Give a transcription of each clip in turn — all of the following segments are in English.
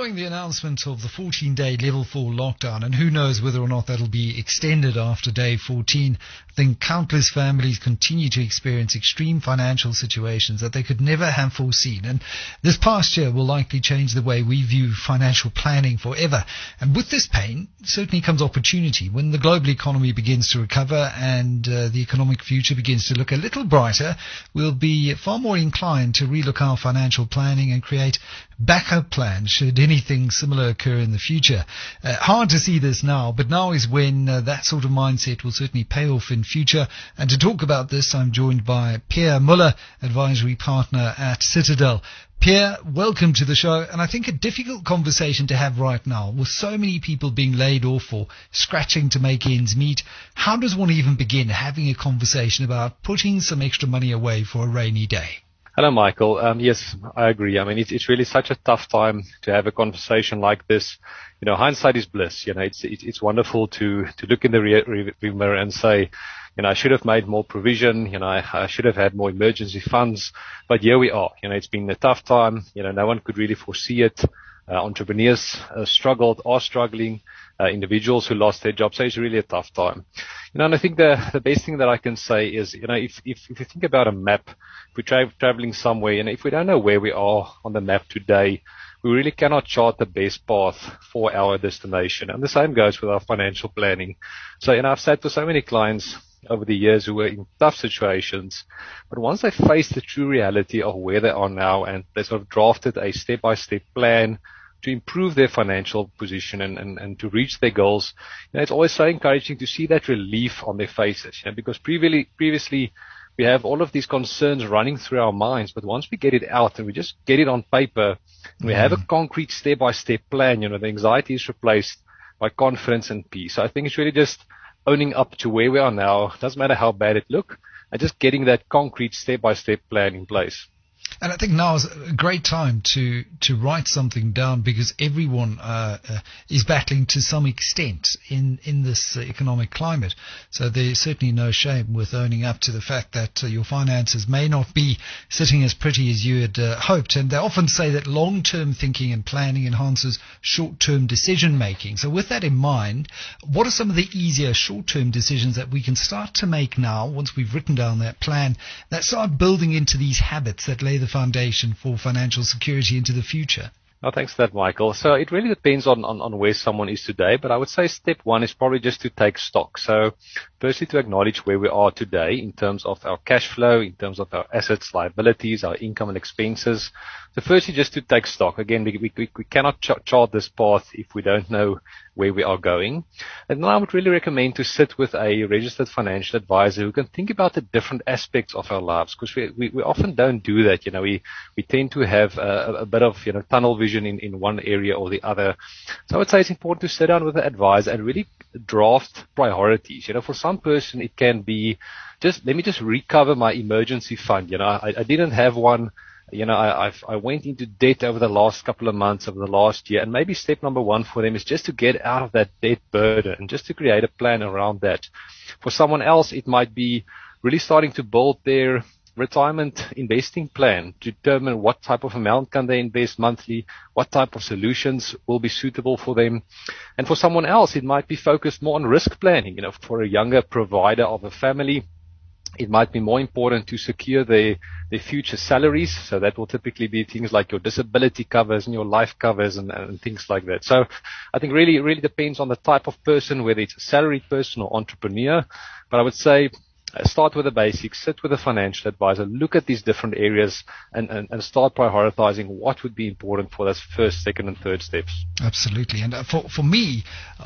Following the announcement of the 14-day level 4 lockdown, and who knows whether or not that'll be extended after day 14, I think countless families continue to experience extreme financial situations that they could never have foreseen. And this past year will likely change the way we view financial planning forever. And with this pain certainly comes opportunity. When the global economy begins to recover and the economic future begins to look a little brighter, we'll be far more inclined to relook our financial planning and create backup plans should anything similar occur in the future. Hard to see this now, but now is when that sort of mindset will certainly pay off in future. And to talk about this, I'm joined by Pierre Muller, advisory partner at Citadel. Pierre, welcome to the show. And I think a difficult conversation to have right now, with so many people being laid off or scratching to make ends meet. How does one even begin having a conversation about putting some extra money away for a rainy day? Hello, Michael. Yes, I agree. I mean, it's really such a tough time to have a conversation like this. You know, hindsight is bliss. You know, it's wonderful to look in the rear mirror and say, you know, I should have made more provision. You know, I should have had more emergency funds. But here we are. You know, it's been a tough time. You know, no one could really foresee it. Entrepreneurs are struggling. Individuals who lost their jobs. So it's really a tough time. You know, and I think the best thing that I can say is, you know, if you think about a map, if we're traveling somewhere, and if we don't know where we are on the map today, we really cannot chart the best path for our destination. And the same goes with our financial planning. So, you know, I've sat with so many clients over the years who were in tough situations, but once they faced the true reality of where they are now and they sort of drafted a step-by-step plan to improve their financial position and to reach their goals, you know, it's always so encouraging to see that relief on their faces, you know, because previously we have all of these concerns running through our minds, but once we get it out and we just get it on paper and we have a concrete step-by-step plan, you know, the anxiety is replaced by confidence and peace. So I think it's really just owning up to where we are now. Doesn't matter how bad it look, and just getting that concrete step-by-step plan in place. And I think now is a great time to write something down, because everyone is battling to some extent in this economic climate. So there's certainly no shame with owning up to the fact that your finances may not be sitting as pretty as you had hoped. And they often say that long-term thinking and planning enhances short-term decision-making. So with that in mind, what are some of the easier short-term decisions that we can start to make now, once we've written down that plan, that start building into these habits that lay the foundation for financial security into the future? Oh, thanks for that, Michael. So it really depends on where someone is today, but I would say step one is probably just to take stock. So firstly, to acknowledge where we are today in terms of our cash flow, in terms of our assets, liabilities, our income and expenses. So firstly, just to take stock. Again, we cannot chart this path if we don't know where we are going. And then I would really recommend to sit with a registered financial advisor who can think about the different aspects of our lives, because we often don't do that. You know, we tend to have a bit of, you know, tunnel vision in one area or the other. So I would say it's important to sit down with an advisor and really draft priorities. You know, for some person it can be let me just recover my emergency fund. You know, I didn't have one. You know, I went into debt over the last couple of months, over the last year, and maybe step number one for them is just to get out of that debt burden and just to create a plan around that. For someone else, it might be really starting to build their retirement investing plan, to determine what type of amount can they invest monthly, what type of solutions will be suitable for them. And for someone else, it might be focused more on risk planning. You know, for a younger provider of a family, it might be more important to secure their future salaries. So that will typically be things like your disability covers and your life covers and things like that. So I think really, it really depends on the type of person, whether it's a salaried person or entrepreneur. But I would say start with the basics, sit with a financial advisor, look at these different areas and start prioritizing what would be important for those first, second and third steps. Absolutely. And for me,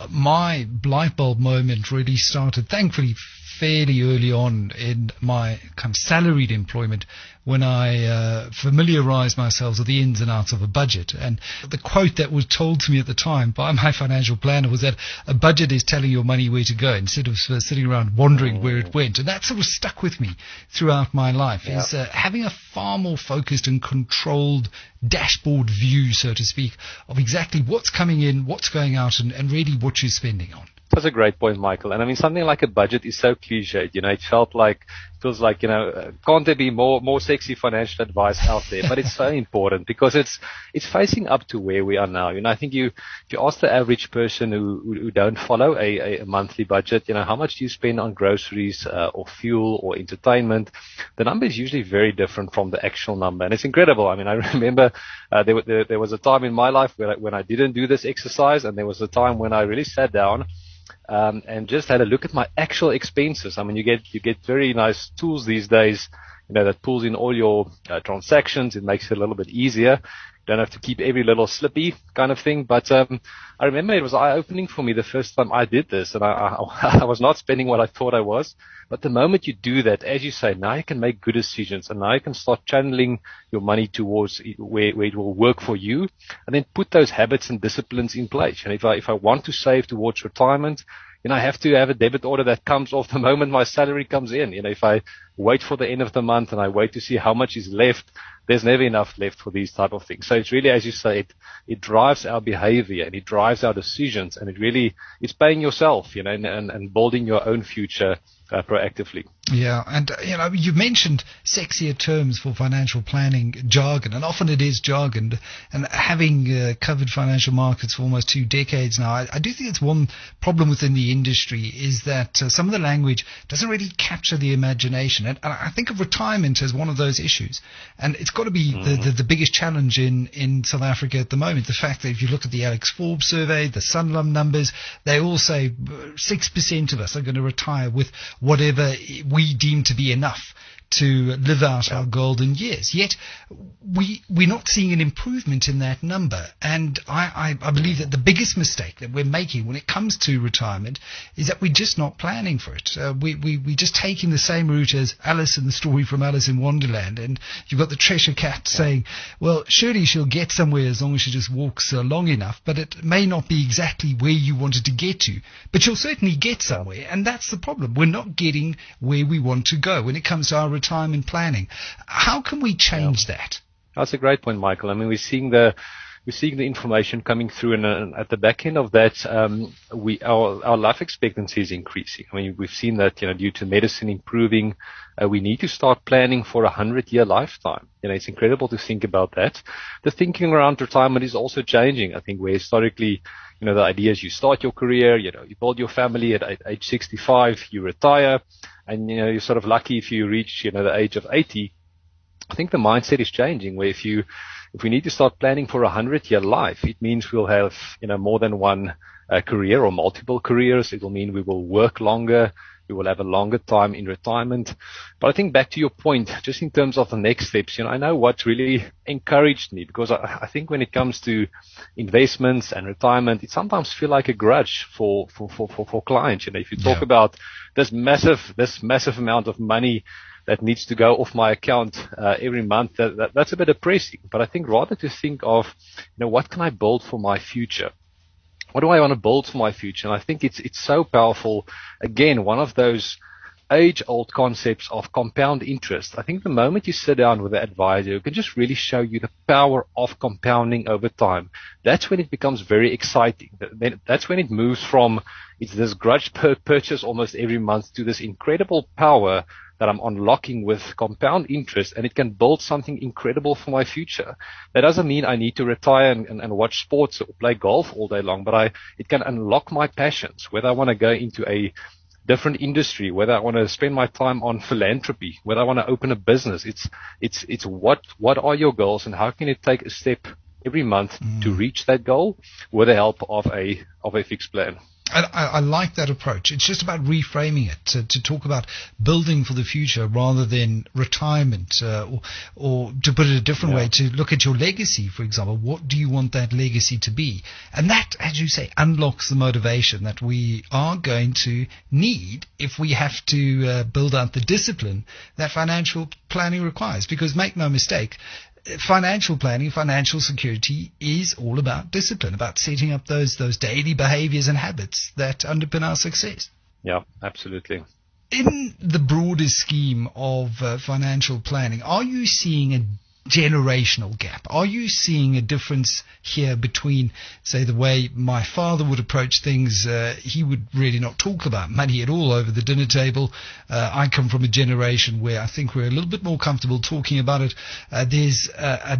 my light bulb moment really started, thankfully, fairly early on in my kind of salaried employment, when I familiarized myself with the ins and outs of a budget. And the quote that was told to me at the time by my financial planner was that a budget is telling your money where to go instead of sitting around wondering where it went. And that sort of stuck with me throughout my life, is having a far more focused and controlled dashboard view, so to speak, of exactly what's coming in, what's going out, and really what you're spending on. That's a great point, Michael. And I mean, something like a budget is so cliched. It feels like, can't there be more sexy financial advice out there? But it's so important because it's facing up to where we are now. I think if you ask the average person who don't follow a monthly budget, how much do you spend on groceries, or fuel or entertainment? The number is usually very different from the actual number. And it's incredible. I mean, I remember, there was a time in my life when I didn't do this exercise, and there was a time when I really sat down and just had a look at my actual expenses. I mean, you get very nice tools these days, that pulls in all your transactions. It makes it a little bit easier. You don't have to keep every little slippy kind of thing. But I remember it was eye-opening for me the first time I did this, and I was not spending what I thought I was. But the moment you do that, as you say, now you can make good decisions, and now you can start channeling your money towards where it will work for you, and then put those habits and disciplines in place. And if I want to save towards retirement, I have to have a debit order that comes off the moment my salary comes in. If I wait for the end of the month and I wait to see how much is left, there's never enough left for these type of things. So it's really, as you say, it drives our behavior and it drives our decisions, and it's paying yourself, and building your own future proactively. Yeah, and you mentioned sexier terms for financial planning jargon, and often it is jargon. And having covered financial markets for almost 2 decades now, I do think it's one problem within the industry is that some of the language doesn't really capture the imagination. And I think of retirement as one of those issues, and it's got to be the biggest challenge in South Africa at the moment. The fact that if you look at the Alex Forbes survey, the Sanlam numbers, they all say 6% of us are going to retire with whatever we deem to be enough to live out our golden years. Yet we're not seeing an improvement in that number. And I believe that the biggest mistake that we're making when it comes to retirement is that we're just not planning for it. We're just taking the same route as Alice in the story from Alice in Wonderland. And you've got the treasure cat saying, well, surely she'll get somewhere as long as she just walks long enough, but it may not be exactly where you wanted to get to, but she'll certainly get somewhere. And that's the problem. We're not getting where we want to go when it comes to our retirement planning. How can we change that? That's a great point, Michael. I mean, we're seeing the information coming through, and at the back end of that, our life expectancy is increasing. I mean, we've seen that due to medicine improving, we need to start planning for a 100-year lifetime. It's incredible to think about that. The thinking around retirement is also changing. I think where historically, the idea is you start your career, you build your family at age 65, you retire, and you're sort of lucky if you reach the age of 80. I think the mindset is changing, where if we need to start planning for a 100-year life, it means we'll have more than one career or multiple careers. It will mean we will work longer. We will have a longer time in retirement. But I think back to your point, just in terms of the next steps, I know what really encouraged me, because I think when it comes to investments and retirement, it sometimes feels like a grudge for clients. If you talk about this massive amount of money that needs to go off my account every month, that's a bit depressing. But I think rather to think of, what can I build for my future? What do I want to build for my future? And I think it's so powerful. Again, one of those age-old concepts of compound interest. I think the moment you sit down with an advisor who can just really show you the power of compounding over time, that's when it becomes very exciting. That's when it moves from it's this grudge purchase almost every month to this incredible power that I'm unlocking with compound interest, and it can build something incredible for my future. That doesn't mean I need to retire and watch sports or play golf all day long, but it can unlock my passions, whether I want to go into a different industry, whether I want to spend my time on philanthropy, whether I want to open a business. It's what are your goals, and how can you take a step every month to reach that goal with the help of a fixed plan. I like that approach. It's just about reframing it to talk about building for the future rather than retirement, or to put it a different way, to look at your legacy, for example. What do you want that legacy to be? And that, as you say, unlocks the motivation that we are going to need if we have to build out the discipline that financial planning requires. Because make no mistake, financial planning, financial security is all about discipline, about setting up those daily behaviors and habits that underpin our success. Yeah, absolutely. In the broader scheme of financial planning, are you seeing generational gap. Are you seeing a difference here between, say, the way my father would approach things? He would really not talk about money at all over the dinner table. I come from a generation where I think we're a little bit more comfortable talking about it. There's a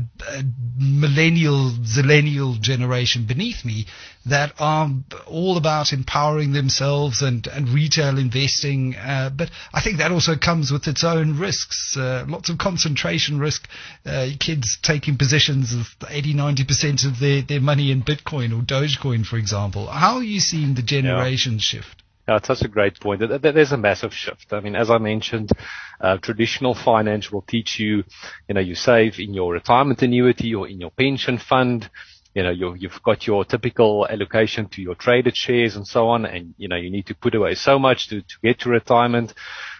millennial, zillennial generation beneath me that are all about empowering themselves and retail investing. But I think that also comes with its own risks, lots of concentration risk. Kids taking positions of 80-90% of their money in Bitcoin or Dogecoin, for example. How are you seeing the generation shift? Yeah, that's a great point. There's a massive shift. I mean, as I mentioned, traditional finance will teach you, you save in your retirement annuity or in your pension fund. You've got your typical allocation to your traded shares and so on, and you need to put away so much to get to retirement.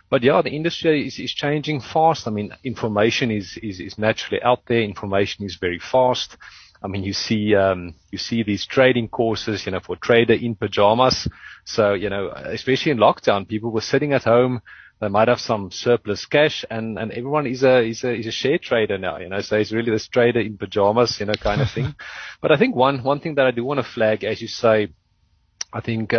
But yeah, the industry is changing fast. I mean, information is naturally out there. Information is very fast. I mean, you see these trading courses, for trader in pajamas. So, especially in lockdown, people were sitting at home. They might have some surplus cash, and everyone is a share trader now, so it's really this trader in pajamas, kind of thing. But I think one thing that I do want to flag, as you say, I think,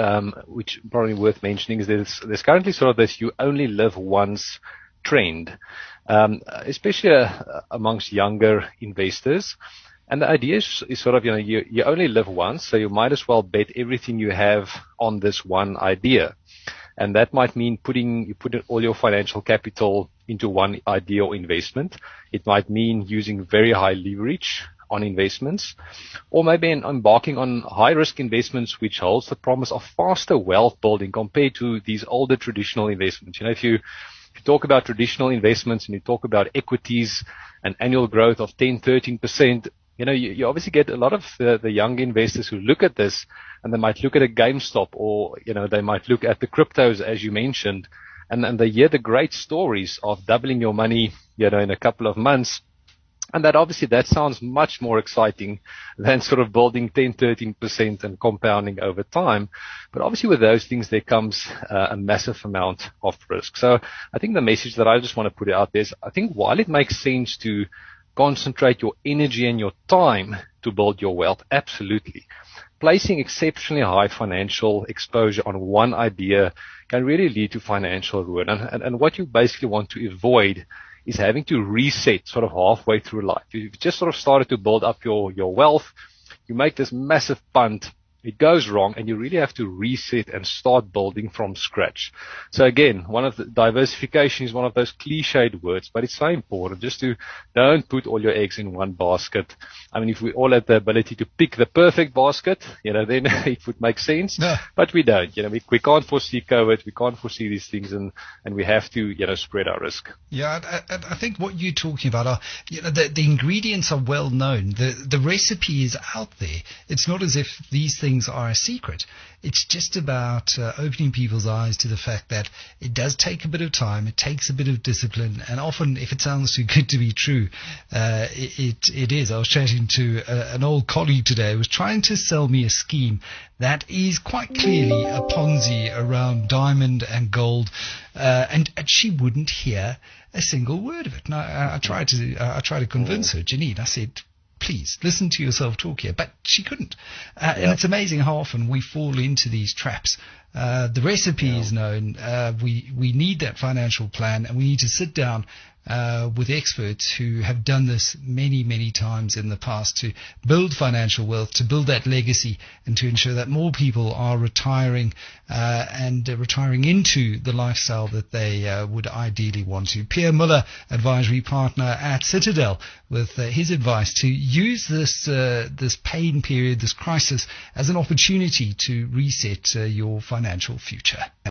which probably worth mentioning is there's currently sort of this you only live once trend, especially amongst younger investors. And the idea is sort of, you only live once, so you might as well bet everything you have on this one idea. And that might mean you put all your financial capital into one idea or investment. It might mean using very high leverage on investments, or maybe embarking on high risk investments, which holds the promise of faster wealth building compared to these older traditional investments. If you talk about traditional investments and you talk about equities and annual growth of 10-13%, you obviously get a lot of the young investors who look at this, and they might look at a GameStop, or they might look at the cryptos, as you mentioned, and they hear the great stories of doubling your money in a couple of months. And that sounds much more exciting than sort of building 10-13% and compounding over time. But obviously with those things, there comes a massive amount of risk. So I think the message that I just want to put out there is, I think while it makes sense to concentrate your energy and your time to build your wealth, absolutely, placing exceptionally high financial exposure on one idea can really lead to financial ruin. And what you basically want to avoid is having to reset sort of halfway through life. You've just sort of started to build up your wealth. You make this massive punt. It goes wrong, and you really have to reset and start building from scratch. So again, diversification is one of those cliched words, but it's so important just to don't put all your eggs in one basket. I mean, if we all had the ability to pick the perfect basket, then it would make sense. No. But we don't. We can't foresee COVID. We can't foresee these things, and we have to, spread our risk. Yeah, I think what you're talking about are, the ingredients are well known. The recipe is out there. It's not as if these things are a secret. It's just about opening people's eyes to the fact that it does take a bit of time, it takes a bit of discipline, and often, if it sounds too good to be true, it is. I was chatting to an old colleague today who was trying to sell me a scheme that is quite clearly a Ponzi around diamond and gold, and she wouldn't hear a single word of it. Now, I tried to convince her, Janine. I said, please listen to yourself talk here, but she couldn't. And it's amazing how often we fall into these traps. The recipe is known. We need that financial plan, and we need to sit down with experts who have done this many, many times in the past to build financial wealth, to build that legacy, and to ensure that more people are retiring and retiring into the lifestyle that they would ideally want to. Pierre Muller, advisory partner at Citadel, with his advice to use this pain period, this crisis, as an opportunity to reset your financial future.